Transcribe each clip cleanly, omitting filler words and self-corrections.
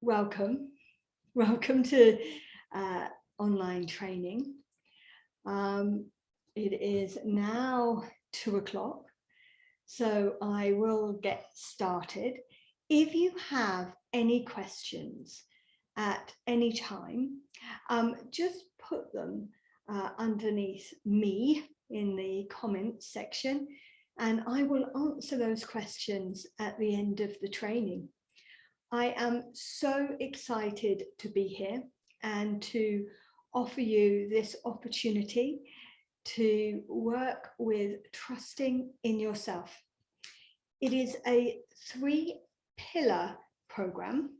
welcome. Welcome to online training. It is now 2 o'clock, so I will get started. If you have any questions at any time, just put them underneath me in the comments section, and I will answer those questions at the end of the training. I am so excited to be here and to offer you this opportunity to work with trusting in yourself. It is a 3-pillar program,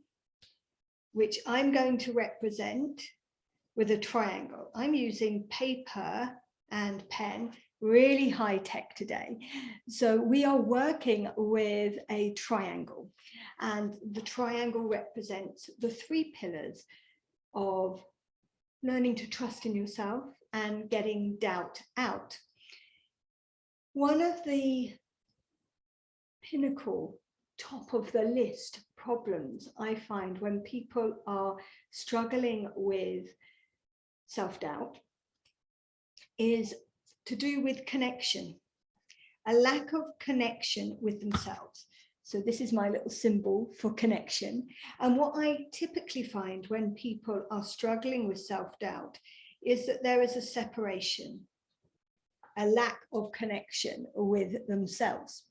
which I'm going to represent with a triangle. I'm using paper and pen, really high tech today. So we are working with a triangle, and the triangle represents the 3 pillars of learning to trust in yourself and getting doubt out. One of the pinnacle, top of the list problems I find when people are struggling with self-doubt is to do with connection, a lack of connection with themselves. So this is my little symbol for connection. And what I typically find when people are struggling with self-doubt is that there is a separation, a lack of connection with themselves.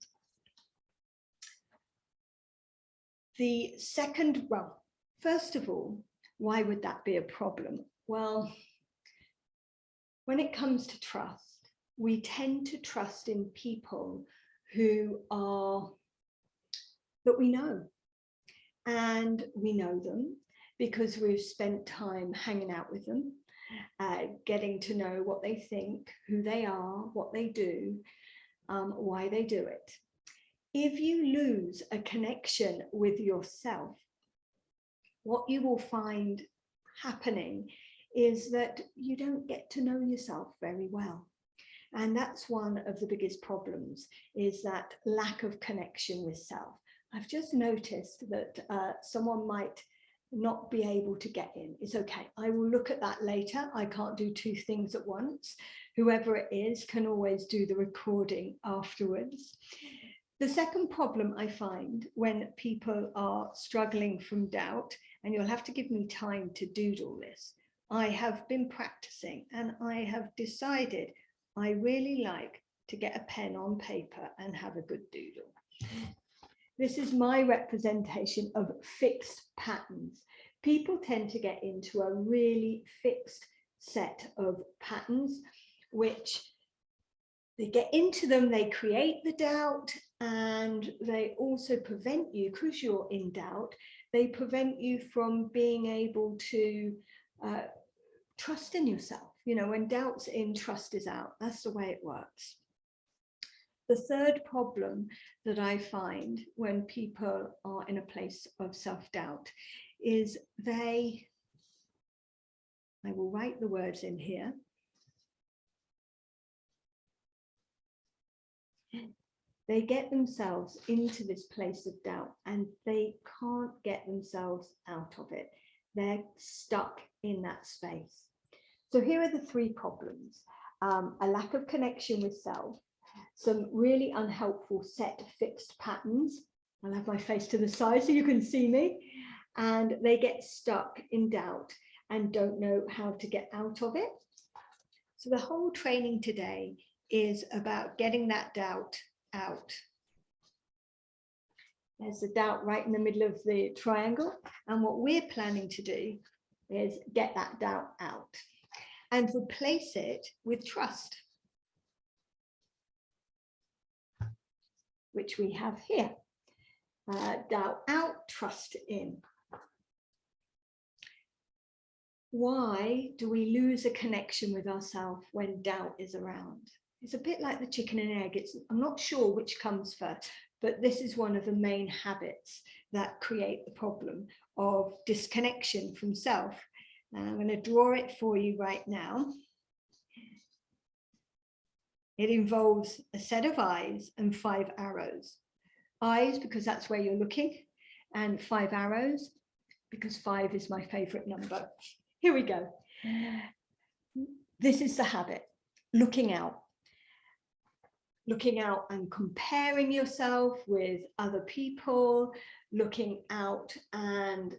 The second, well, first of all, why would that be a problem? Well, when it comes to trust, we tend to trust in people who are, that we know. And we know them because we've spent time hanging out with them, getting to know what they think, who they are, what they do, why they do it. If you lose a connection with yourself, what you will find happening is that you don't get to know yourself very well. And that's one of the biggest problems, is that lack of connection with self. I've just noticed that someone might not be able to get in. It's okay. I will look at that later. I can't do 2 things at once. Whoever it is can always do the recording afterwards. The second problem I find when people are struggling from doubt, and you'll have to give me time to doodle this, I have been practicing and I have decided I really like to get a pen on paper and have a good doodle. This is my representation of fixed patterns. People tend to get into a really fixed set of patterns, which they get into them, they create the doubt, and they also prevent you, because you're in doubt, they prevent you from being able to trust in yourself. You know, when doubt's in, trust is out. That's the way it works. The third problem that I find when people are in a place of self-doubt is I will write the words in here. They get themselves into this place of doubt and they can't get themselves out of it. They're stuck in that space. So here are the 3 problems. A lack of connection with self, some really unhelpful set fixed patterns. I'll have my face to the side so you can see me. And they get stuck in doubt and don't know how to get out of it. So the whole training today is about getting that doubt out. There's a doubt right in the middle of the triangle. And what we're planning to do is get that doubt out and replace it with trust, which we have here. Doubt out, trust in. Why do we lose a connection with ourselves when doubt is around? It's a bit like the chicken and egg. I'm not sure which comes first, but this is one of the main habits that create the problem of disconnection from self. And I'm going to draw it for you right now. It involves a set of eyes and 5 arrows. Eyes, because that's where you're looking, and 5 arrows. because 5 is my favorite number. Here we go. This is the habit, looking out and comparing yourself with other people, looking out and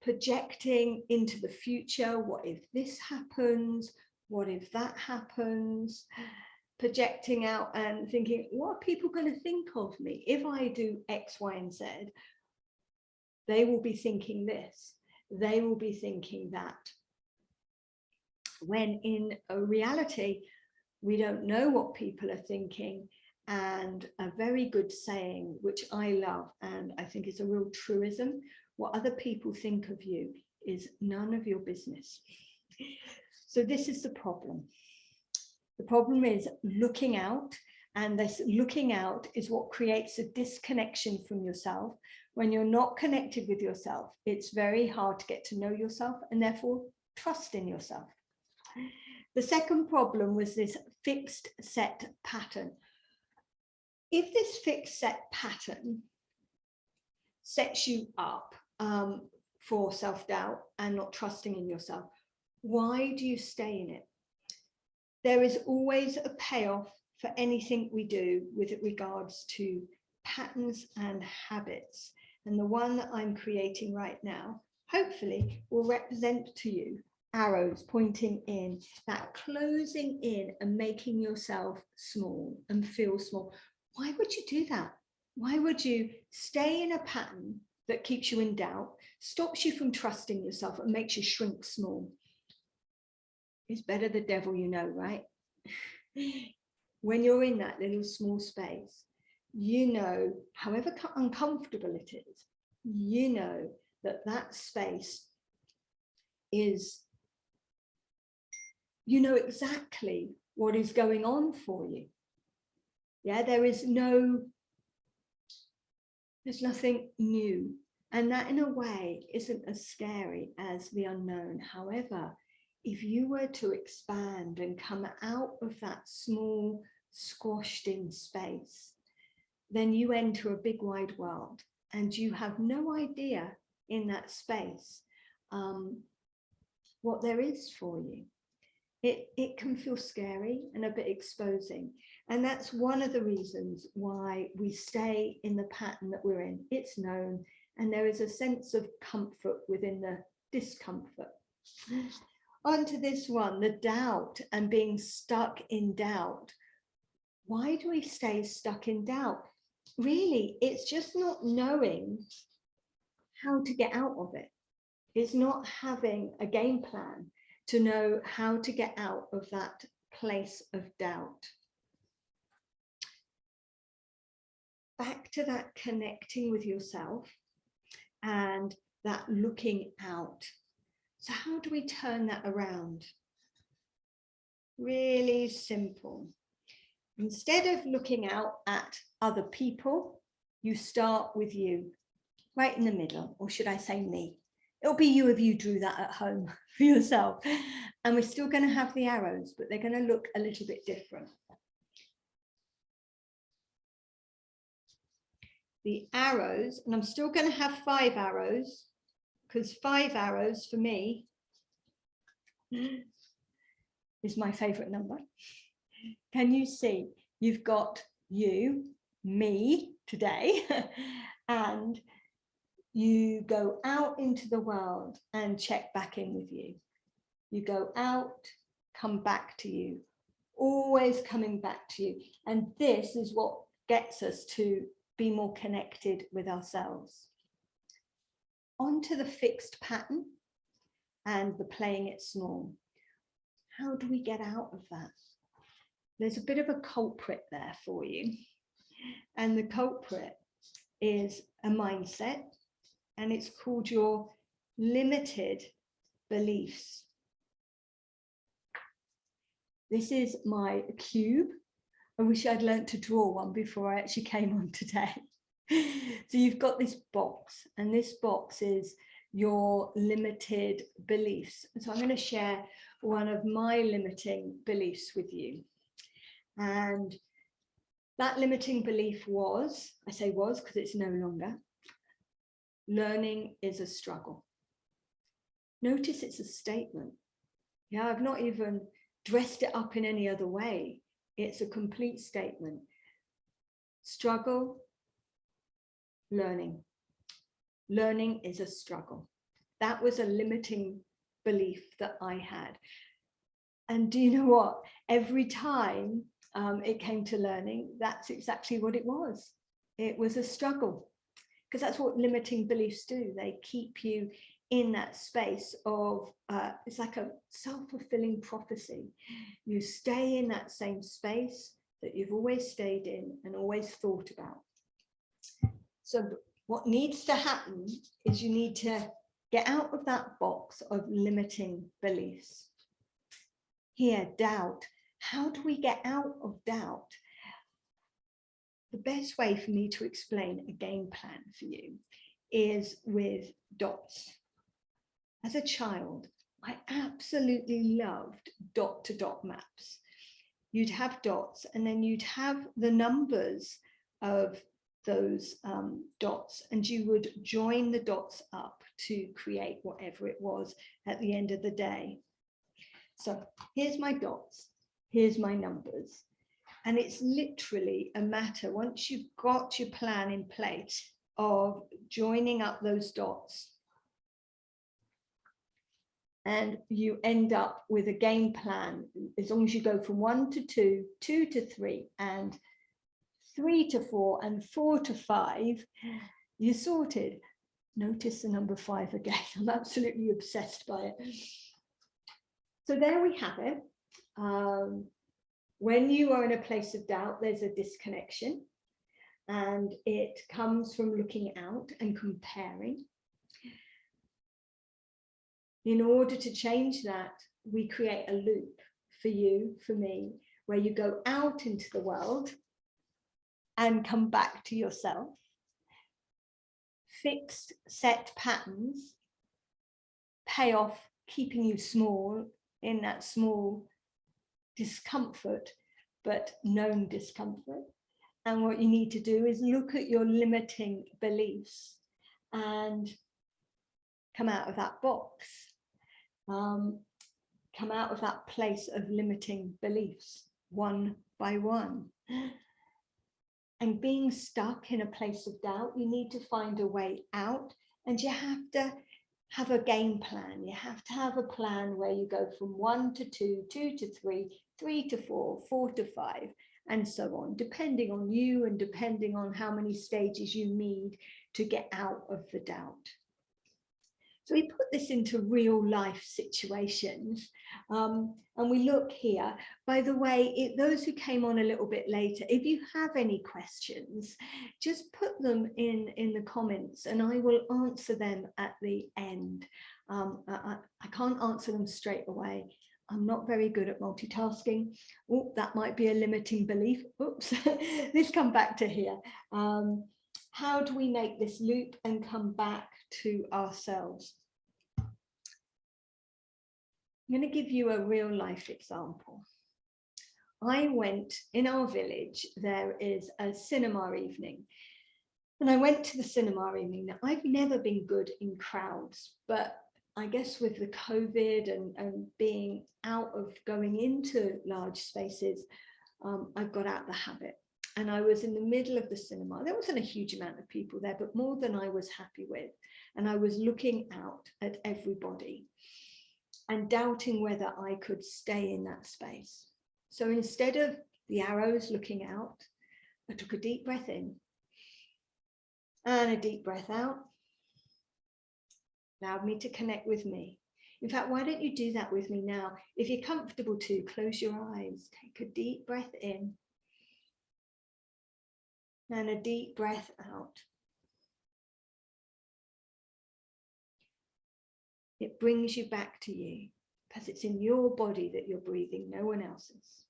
projecting into the future. What if this happens? What if that happens? Projecting out and thinking, what are people going to think of me? If I do X, Y, and Z, they will be thinking this. They will be thinking that. When in a reality, we don't know what people are thinking. And a very good saying, which I love, and I think is a real truism, what other people think of you is none of your business. So this is the problem. The problem is looking out, and this looking out is what creates a disconnection from yourself. When you're not connected with yourself, it's very hard to get to know yourself and therefore trust in yourself. The second problem was this fixed set pattern. If this fixed set pattern sets you up for self-doubt and not trusting in yourself, why do you stay in it? There is always a payoff for anything we do with regards to patterns and habits. And the one that I'm creating right now, hopefully will represent to you arrows pointing in, that closing in and making yourself small and feel small. Why would you do that? Why would you stay in a pattern that keeps you in doubt, stops you from trusting yourself and makes you shrink small? It's better the devil you know, right? When you're in that little small space, you know, however uncomfortable it is, you know that that space is, you know exactly what is going on for you. Yeah, there's nothing new. And that in a way isn't as scary as the unknown. However, if you were to expand and come out of that small, squashed in space, then you enter a big wide world and you have no idea in that space what there is for you. It can feel scary and a bit exposing. And that's one of the reasons why we stay in the pattern that we're in. It's known, and there is a sense of comfort within the discomfort. On to this one, the doubt and being stuck in doubt. Why do we stay stuck in doubt? Really, it's just not knowing how to get out of it. It's not having a game plan to know how to get out of that place of doubt. Back to that connecting with yourself and that looking out. So how do we turn that around? Really simple. Instead of looking out at other people, you start with you, right in the middle, or should I say me? It'll be you if you drew that at home for yourself. And we're still going to have the arrows, but they're going to look a little bit different. The arrows, and I'm still going to have 5 arrows, because 5 arrows for me is my favorite number. Can you see? You've got you, me today, and you go out into the world and check back in with you. You go out, come back to you, always coming back to you. And this is what gets us to be more connected with ourselves. Onto the fixed pattern and the playing it small. How do we get out of that? There's a bit of a culprit there for you. And the culprit is a mindset, and it's called your limited beliefs. This is my cube. I wish I'd learned to draw one before I actually came on today. So you've got this box, and this box is your limited beliefs. So I'm going to share one of my limiting beliefs with you. And that limiting belief was, I say was because it's no longer, learning is a struggle. Notice it's a statement. Yeah, I've not even dressed it up in any other way. It's a complete statement. Struggle, learning. Learning is a struggle. That was a limiting belief that I had. And do you know what? Every time it came to learning, that's exactly what it was. It was a struggle, because that's what limiting beliefs do. They keep you in that space of, it's like a self-fulfilling prophecy. You stay in that same space that you've always stayed in and always thought about. So what needs to happen is you need to get out of that box of limiting beliefs. Here, doubt. How do we get out of doubt? The best way for me to explain a game plan for you is with dots. As a child, I absolutely loved dot-to-dot maps. You'd have dots, and then you'd have the numbers of those dots, and you would join the dots up to create whatever it was at the end of the day. So here's my dots, here's my numbers. And it's literally a matter, once you've got your plan in place, of joining up those dots. And you end up with a game plan. As long as you go from 1 to 2, 2 to 3, and 3 to 4, and 4 to 5, you're sorted. Notice the number 5 again. I'm absolutely obsessed by it. So there we have it. When you are in a place of doubt, there's a disconnection, and it comes from looking out and comparing. In order to change that, we create a loop for you, for me, where you go out into the world and come back to yourself. Fixed set patterns pay off, keeping you small in that small discomfort, but known discomfort. And what you need to do is look at your limiting beliefs and come out of that box. Come out of that place of limiting beliefs one by one. And being stuck in a place of doubt, you need to find a way out, and you have to have a game plan. You have to have a plan where you go from 1 to 2, 2 to 3, 3 to 4, 4 to 5, and so on, depending on you and depending on how many stages you need to get out of the doubt. So we put this into real life situations, and we look here. By the way, those who came on a little bit later, if you have any questions, just put them in the comments and I will answer them at the end. I can't answer them straight away. I'm not very good at multitasking. Oh, that might be a limiting belief. Oops, let's come back to here. How do we make this loop and come back to ourselves? I'm going to give you a real life example. I went in our village, there is a cinema evening. And I went to the cinema evening. Now, I've never been good in crowds, but I guess with the COVID and being out of going into large spaces, I've got out the habit. And I was in the middle of the cinema. There wasn't a huge amount of people there, but more than I was happy with. And I was looking out at everybody and doubting whether I could stay in that space. So instead of the arrows looking out, I took a deep breath in and a deep breath out. Allowed me to connect with me. In fact, why don't you do that with me now? If you're comfortable to, close your eyes, take a deep breath in and a deep breath out. It brings you back to you because it's in your body that you're breathing, no one else's.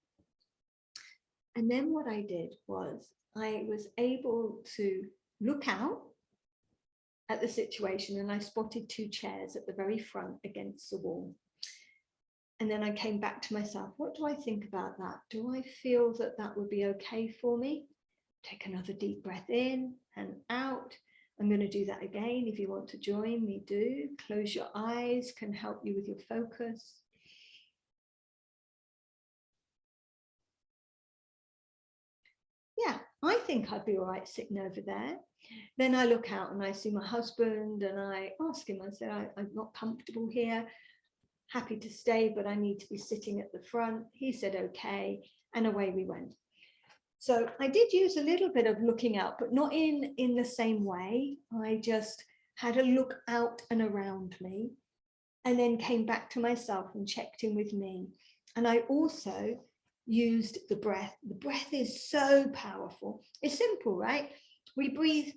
And then what I did was I was able to look out at the situation, and I spotted 2 chairs at the very front against the wall. And then I came back to myself. What do I think about that? Do I feel that that would be okay for me? Take another deep breath in and out. I'm going to do that again. If you want to join me, do. Close your eyes, can help you with your focus. Yeah, I think I'd be all right sitting over there. Then I look out and I see my husband and I ask him, I said, I'm not comfortable here, happy to stay, but I need to be sitting at the front. He said, okay, and away we went. So I did use a little bit of looking out, but not in the same way. I just had a look out and around me and then came back to myself and checked in with me. And I also used the breath. The breath is so powerful. It's simple, right? We breathe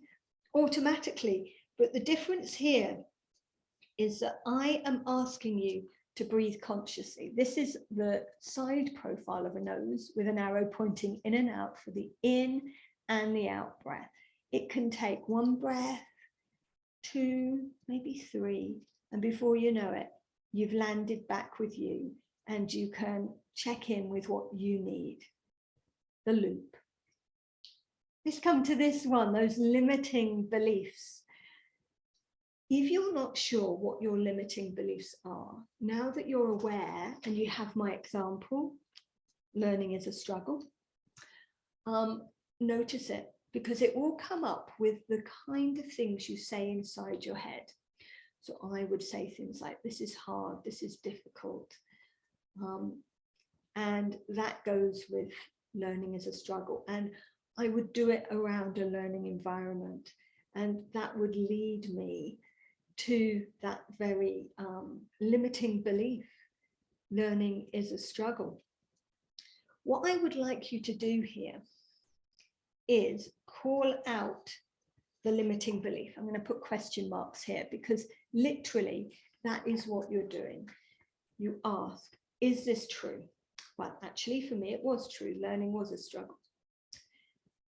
automatically, but the difference here is that I am asking you to breathe consciously. This is the side profile of a nose with an arrow pointing in and out for the in and the out breath. It can take one breath, two, maybe three, and before you know it, you've landed back with you and you can check in with what you need. The loop. Let's come to this one, those limiting beliefs. If you're not sure what your limiting beliefs are, now that you're aware and you have my example, learning is a struggle, notice it, because it will come up with the kind of things you say inside your head. So I would say things like, this is hard, this is difficult. And that goes with learning as a struggle. And I would do it around a learning environment. And that would lead me to that very limiting belief. Learning is a struggle. What I would like you to do here is call out the limiting belief. I'm going to put question marks here because literally that is what you're doing. You ask, is this true? Well, actually for me it was true. Learning was a struggle.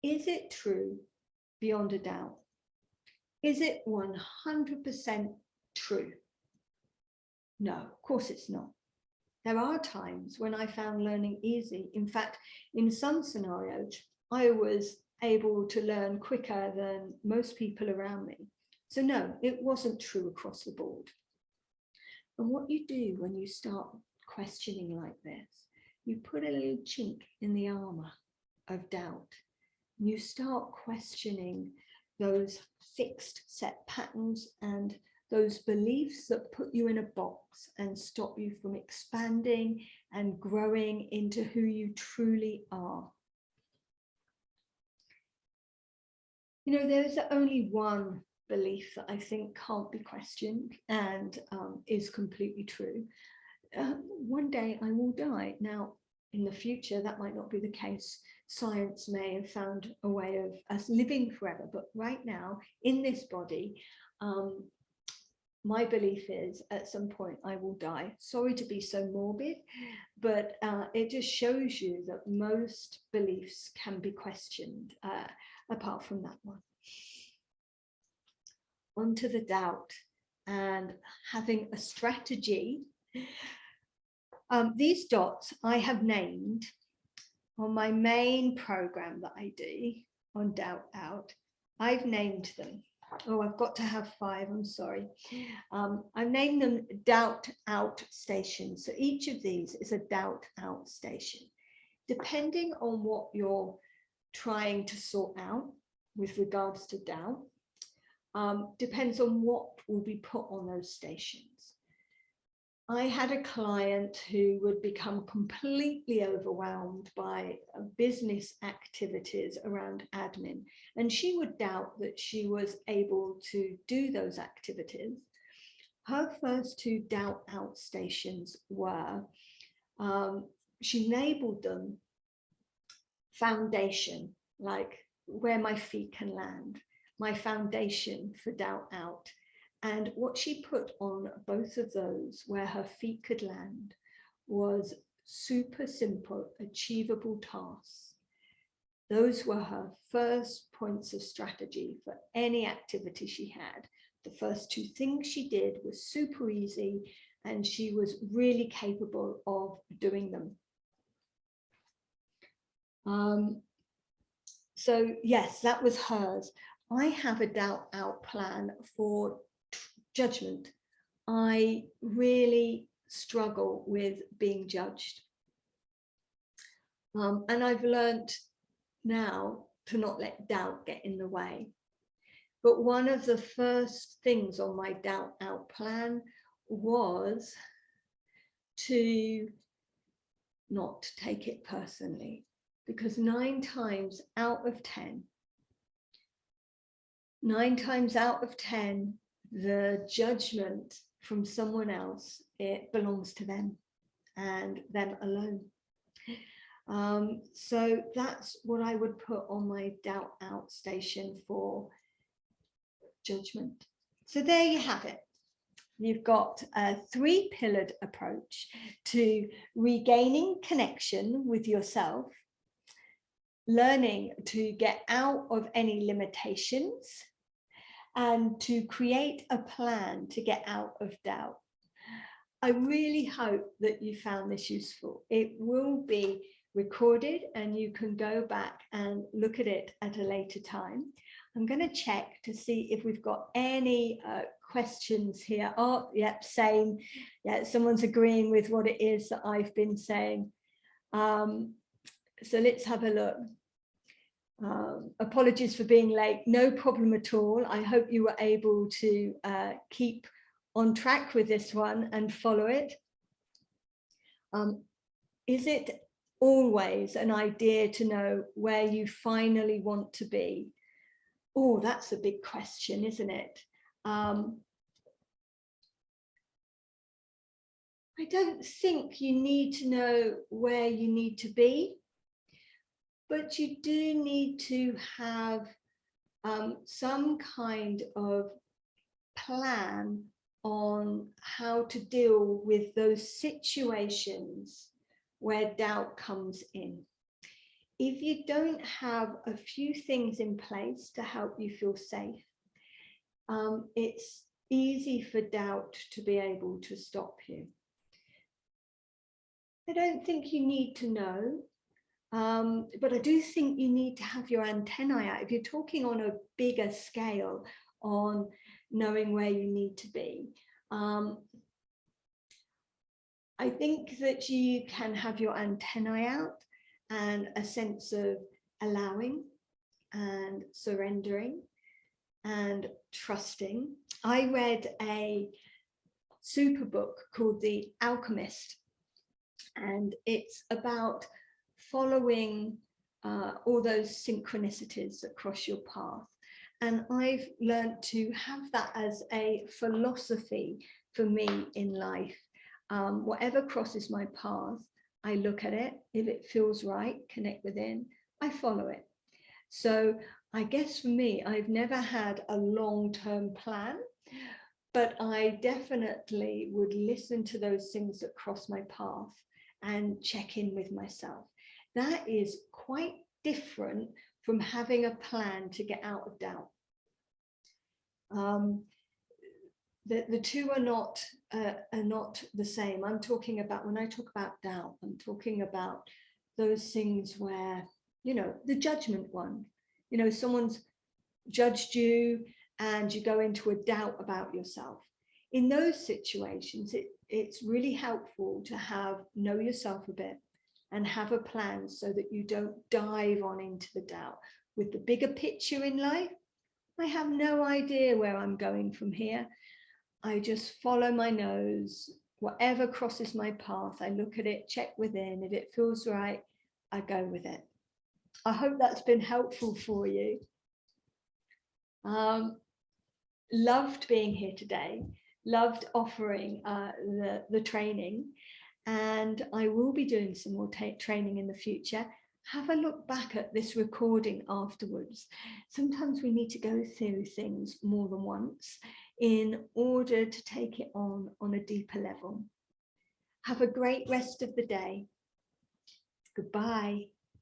Is it true beyond a doubt? Is it 100% true? No, of course it's not. There are times when I found learning easy. In fact, in some scenarios, I was able to learn quicker than most people around me. So no, it wasn't true across the board. And what you do when you start questioning like this, you put a little chink in the armor of doubt. You start questioning those fixed set patterns and those beliefs that put you in a box and stop you from expanding and growing into who you truly are. You know, there's only one belief that I think can't be questioned and is completely true. One day I will die. Now, in the future, that might not be the case. Science may have found a way of us living forever, but right now, in this body, my belief is at some point I will die. Sorry to be so morbid, but it just shows you that most beliefs can be questioned, apart from that one. On to the doubt and having a strategy. These dots I have named on my main program that I do on Doubt Out. I've named them. Oh, I've got to have 5, I'm sorry. I've named them Doubt Out stations. So each of these is a Doubt Out station. Depending on what you're trying to sort out with regards to doubt, depends on what will be put on those stations. I had a client who would become completely overwhelmed by business activities around admin, and she would doubt that she was able to do those activities. Her first 2 doubt out stations were, she labeled them foundation, like where my feet can land, my foundation for doubt out. And what she put on both of those where her feet could land was super simple, achievable tasks. Those were her first points of strategy for any activity she had. The first 2 things she did were super easy and she was really capable of doing them. So yes, that was hers. I have a doubt out plan for judgment. I really struggle with being judged. And I've learned now to not let doubt get in the way. But one of the first things on my doubt out plan was to not take it personally, because 9 times out of 10, the judgment from someone else, it belongs to them and them alone. So that's what I would put on my doubt out station for judgment. So there you have it. You've got a 3-pillared approach to regaining connection with yourself, learning to get out of any limitations, and to create a plan to get out of doubt. I really hope that you found this useful. It will be recorded and you can go back and look at it at a later time. I'm going to check to see if we've got any questions here. Oh, yep, same. Yeah, someone's agreeing with what it is that I've been saying. So let's have a look. Apologies for being late. No problem at all. I hope you were able to keep on track with this one and follow it. Is it always an idea to know where you finally want to be? Oh, that's a big question, isn't it? I don't think you need to know where you need to be, but you do need to have some kind of plan on how to deal with those situations where doubt comes in. If you don't have a few things in place to help you feel safe, it's easy for doubt to be able to stop you. I don't think you need to know, but I do think you need to have your antennae out. If you're talking on a bigger scale on knowing where you need to be, I think that you can have your antennae out and a sense of allowing and surrendering and trusting. I read a super book called The Alchemist, and it's about following all those synchronicities that cross your path. And I've learned to have that as a philosophy for me in life. Whatever crosses my path, I look at it. If it feels right, connect within, I follow it. So I guess for me, I've never had a long-term plan, but I definitely would listen to those things that cross my path and check in with myself. That is quite different from having a plan to get out of doubt. The two are not the same. I'm talking about, when I talk about doubt, I'm talking about those things where, you know, the judgment one, you know, someone's judged you and you go into a doubt about yourself. In those situations, it's really helpful to know yourself a bit and have a plan so that you don't dive on into the doubt. With the bigger picture in life, I have no idea where I'm going from here. I just follow my nose. Whatever crosses my path, I look at it, check within. If it feels right, I go with it. I hope that's been helpful for you. Loved being here today. Loved offering the training, and I will be doing some more training in the future. Have a look back at this recording afterwards. Sometimes we need to go through things more than once in order to take it on a deeper level. Have a great rest of the day. Goodbye.